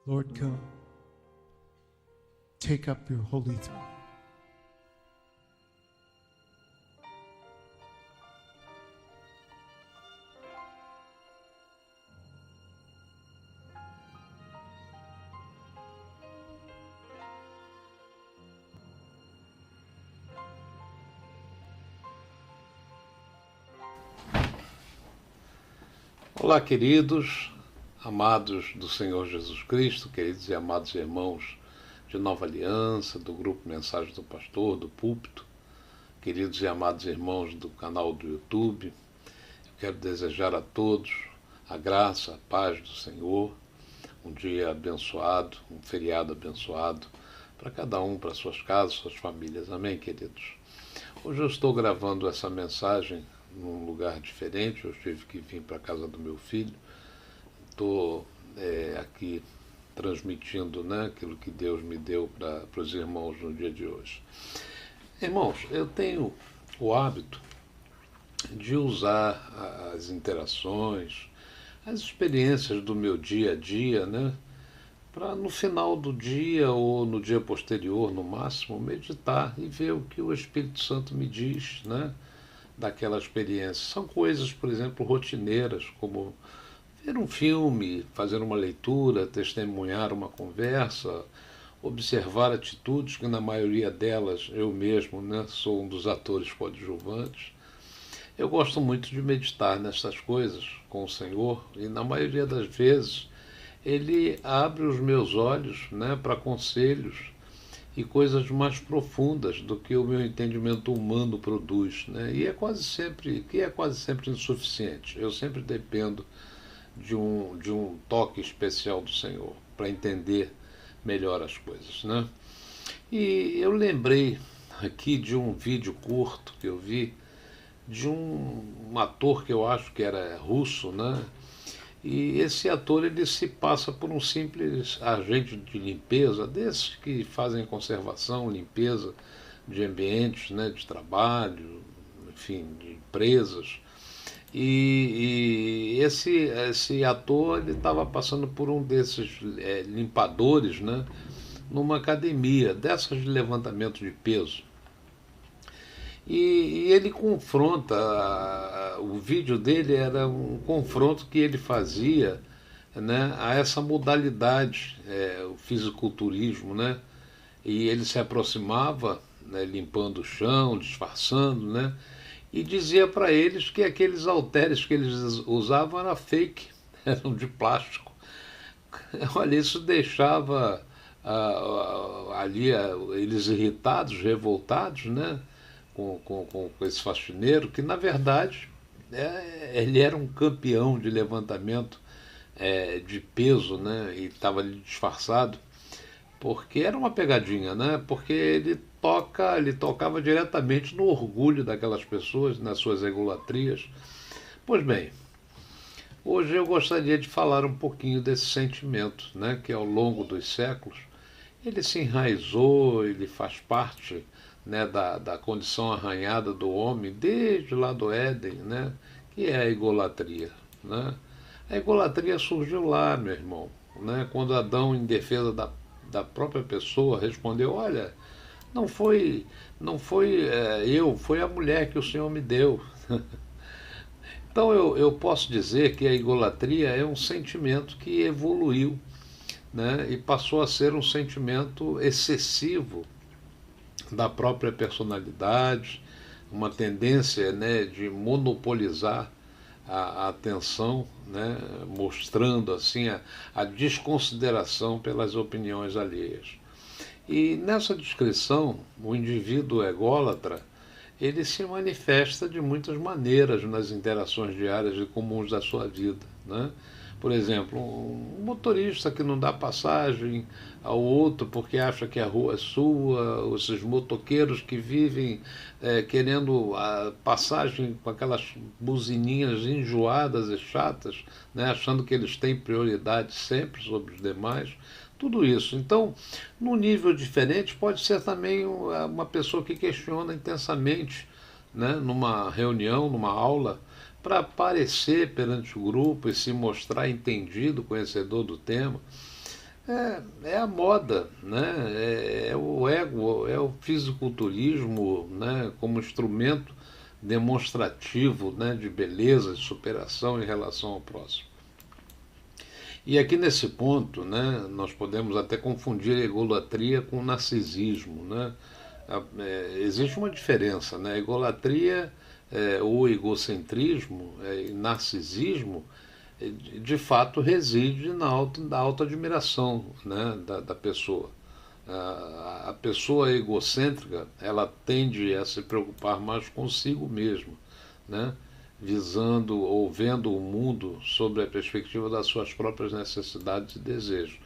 Lord, come. Take up your holy throne. Olá, queridos, amados do Senhor Jesus Cristo, queridos e amados irmãos de Nova Aliança, do grupo Mensagem do Pastor, do Púlpito, queridos e amados irmãos do canal do YouTube. Eu quero desejar a todos a graça, a paz do Senhor, um dia abençoado, um feriado abençoado, para cada um, para suas casas, suas famílias. Amém, queridos? Hoje eu estou gravando essa mensagem num lugar diferente. Eu tive que vir para a casa do meu filho. Estou aqui transmitindo, aquilo que Deus me deu para os irmãos no dia de hoje. Irmãos, eu tenho o hábito de usar as interações, as experiências do meu dia a dia, para no final do dia ou no dia posterior, no máximo, meditar e ver o que o Espírito Santo me diz, daquela experiência. São coisas, por exemplo, rotineiras, como ver um filme, fazer uma leitura, testemunhar uma conversa, observar atitudes que, na maioria delas, eu mesmo sou um dos atores coadjuvantes. Eu gosto muito de meditar nessas coisas com o Senhor e, na maioria das vezes, Ele abre os meus olhos para conselhos e coisas mais profundas do que o meu entendimento humano produz, e é quase sempre insuficiente. Eu sempre dependo de um toque especial do Senhor para entender melhor as coisas, E eu lembrei aqui de um vídeo curto que eu vi de um ator que eu acho que era russo, E esse ator, ele se passa por um simples agente de limpeza, desses que fazem conservação, limpeza de ambientes, de trabalho, enfim, de empresas. E esse ator, ele estava passando por um desses limpadores, numa academia, dessas de levantamento de peso. E ele confronta, o vídeo dele era um confronto que ele fazia a essa modalidade, o fisiculturismo, E ele se aproximava, limpando o chão, disfarçando, e dizia para eles que aqueles halteres que eles usavam eram fake, eram de plástico. Olha, isso deixava ali eles irritados, revoltados, com esse faxineiro, que na verdade ele era um campeão de levantamento de peso, e estava ali disfarçado, porque era uma pegadinha, porque ele tocava diretamente no orgulho daquelas pessoas, nas suas egolatrias. Pois bem, hoje eu gostaria de falar um pouquinho desse sentimento, que ao longo dos séculos ele se enraizou, ele faz parte da condição arranhada do homem desde lá do Éden, que é a egolatria. A egolatria surgiu lá, meu irmão, quando Adão, em defesa da própria pessoa, respondeu: olha, não foi eu, foi a mulher que o Senhor me deu. Então eu posso dizer que a egolatria é um sentimento que evoluiu, e passou a ser um sentimento excessivo da própria personalidade, uma tendência de monopolizar a atenção, mostrando assim a desconsideração pelas opiniões alheias. E nessa descrição, o indivíduo ególatra, ele se manifesta de muitas maneiras nas interações diárias e comuns da sua vida, Por exemplo, um motorista que não dá passagem ao outro porque acha que a rua é sua, esses motoqueiros que vivem querendo a passagem com aquelas buzininhas enjoadas e chatas, achando que eles têm prioridade sempre sobre os demais, tudo isso. Então, num nível diferente, pode ser também uma pessoa que questiona intensamente, numa reunião, numa aula, para aparecer perante o grupo e se mostrar entendido, conhecedor do tema. É a moda, né? É o ego, é o fisiculturismo, né? Como instrumento demonstrativo, né? De beleza, de superação em relação ao próximo. E aqui nesse ponto, né? Nós podemos até confundir a egolatria com o narcisismo, né? Existe uma diferença, né? A egolatria ou egocentrismo e narcisismo de fato reside da autoadmiração, né, da pessoa. A pessoa egocêntrica, ela tende a se preocupar mais consigo mesma, né, visando ou vendo o mundo sob a perspectiva das suas próprias necessidades e desejos.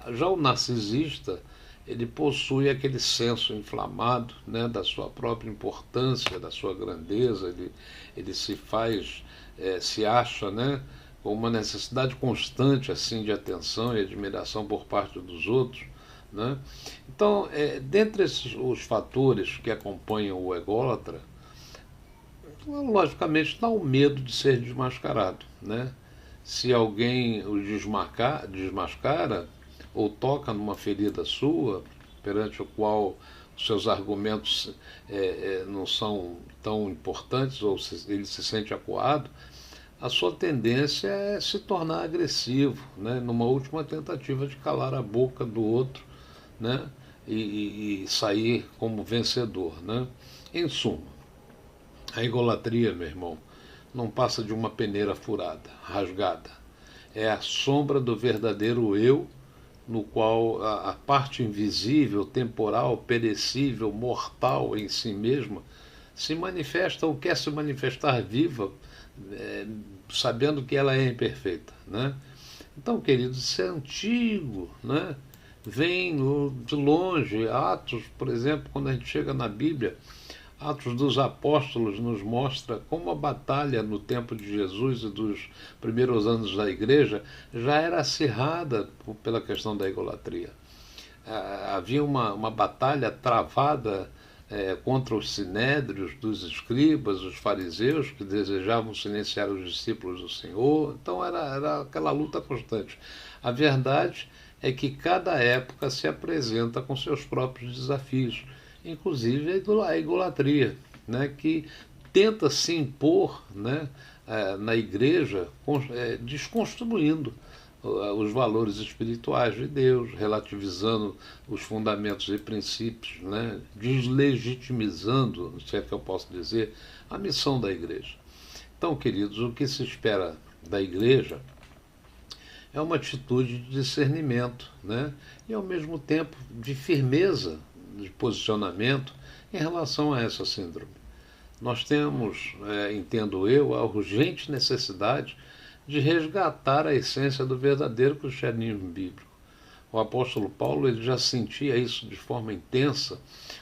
Já o narcisista, ele possui aquele senso inflamado, né, da sua própria importância, da sua grandeza, ele se faz, se acha, né, com uma necessidade constante assim de atenção e admiração por parte dos outros, né? Então, dentre os fatores que acompanham o ególatra, logicamente está o medo de ser desmascarado, né? Se alguém o desmascara ou toca numa ferida sua, perante o qual os seus argumentos não são tão importantes ou ele se sente acuado, a sua tendência é se tornar agressivo, né? Numa última tentativa de calar a boca do outro, né? E sair como vencedor, né? Em suma, a egolatria, meu irmão, não passa de uma peneira furada, rasgada. É a sombra do verdadeiro eu, no qual a parte invisível, temporal, perecível, mortal em si mesma, se manifesta ou quer se manifestar viva, sabendo que ela é imperfeita, né? Então, queridos, isso é antigo, né? Vem de longe. Atos, por exemplo, quando a gente chega na Bíblia, Atos dos Apóstolos nos mostra como a batalha no tempo de Jesus e dos primeiros anos da igreja já era acirrada pela questão da idolatria. Havia uma batalha travada contra os sinédrios dos escribas, os fariseus, que desejavam silenciar os discípulos do Senhor. Então era aquela luta constante. A verdade é que cada época se apresenta com seus próprios desafios, inclusive a idolatria, né, que tenta se impor, né, na igreja, desconstruindo os valores espirituais de Deus, relativizando os fundamentos e princípios, né, deslegitimizando, se é que eu posso dizer, a missão da igreja. Então, queridos, o que se espera da igreja é uma atitude de discernimento, né, e ao mesmo tempo de firmeza de posicionamento em relação a essa síndrome. Nós temos, entendo eu, a urgente necessidade de resgatar a essência do verdadeiro cristianismo bíblico. O apóstolo Paulo ele já sentia isso de forma intensa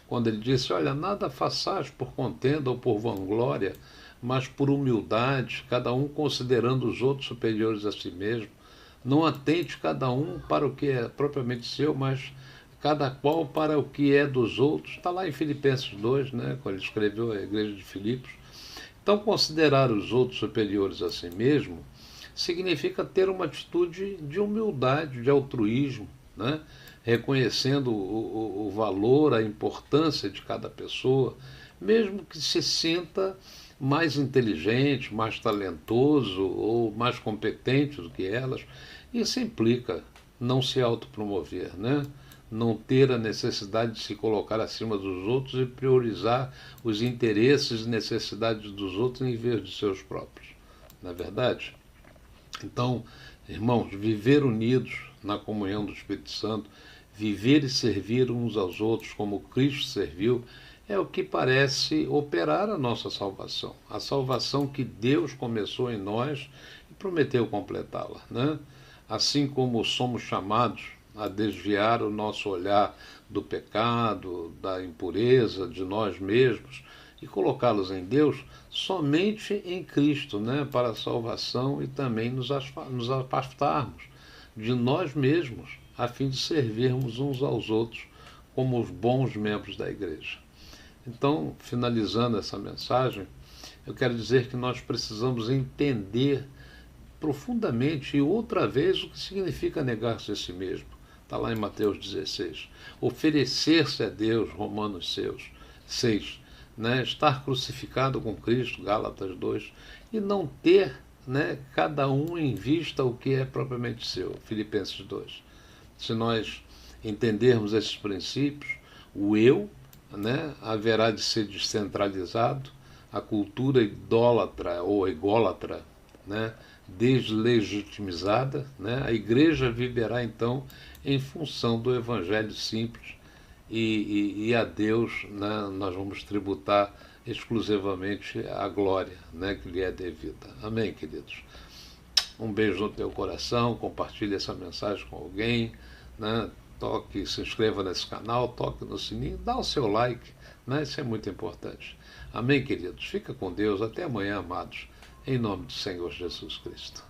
quando ele disse: olha, nada façais por contenda ou por vanglória, mas por humildade, cada um considerando os outros superiores a si mesmo. Não atente cada um para o que é propriamente seu, mas cada qual para o que é dos outros. Está lá em Filipenses 2, né, quando ele escreveu a igreja de Filipos. Então, considerar os outros superiores a si mesmo significa ter uma atitude de humildade, de altruísmo, né, reconhecendo o valor, a importância de cada pessoa, mesmo que se sinta mais inteligente, mais talentoso ou mais competente do que elas. Isso implica não se autopromover, né? Não ter a necessidade de se colocar acima dos outros e priorizar os interesses e necessidades dos outros em vez de seus próprios. Não é verdade? Então, irmãos, viver unidos na comunhão do Espírito Santo, viver e servir uns aos outros como Cristo serviu, é o que parece operar a nossa salvação. A salvação que Deus começou em nós e prometeu completá-la, né? Assim como somos chamados a desviar o nosso olhar do pecado, da impureza, de nós mesmos e colocá-los em Deus, somente em Cristo, né, para a salvação e também nos afastarmos de nós mesmos, a fim de servirmos uns aos outros como os bons membros da igreja. Então, finalizando essa mensagem, eu quero dizer que nós precisamos entender profundamente e outra vez o que significa negar-se a si mesmo. está lá em Mateus 16. Oferecer-se a Deus, Romanos 6, né? Estar crucificado com Cristo, Gálatas 2, e não ter, né, cada um em vista o que é propriamente seu, Filipenses 2. Se nós entendermos esses princípios, o eu, né, haverá de ser descentralizado, a cultura idólatra ou ególatra, né, deslegitimizada, né, a igreja viverá então em função do evangelho simples e a Deus, né, nós vamos tributar exclusivamente a glória, né, que lhe é devida. Amém, queridos? Um beijo no teu coração, compartilhe essa mensagem com alguém, né? Toque, se inscreva nesse canal, toque no sininho, dá o seu like, né? Isso é muito importante. Amém, queridos? Fica com Deus, até amanhã, amados, em nome do Senhor Jesus Cristo.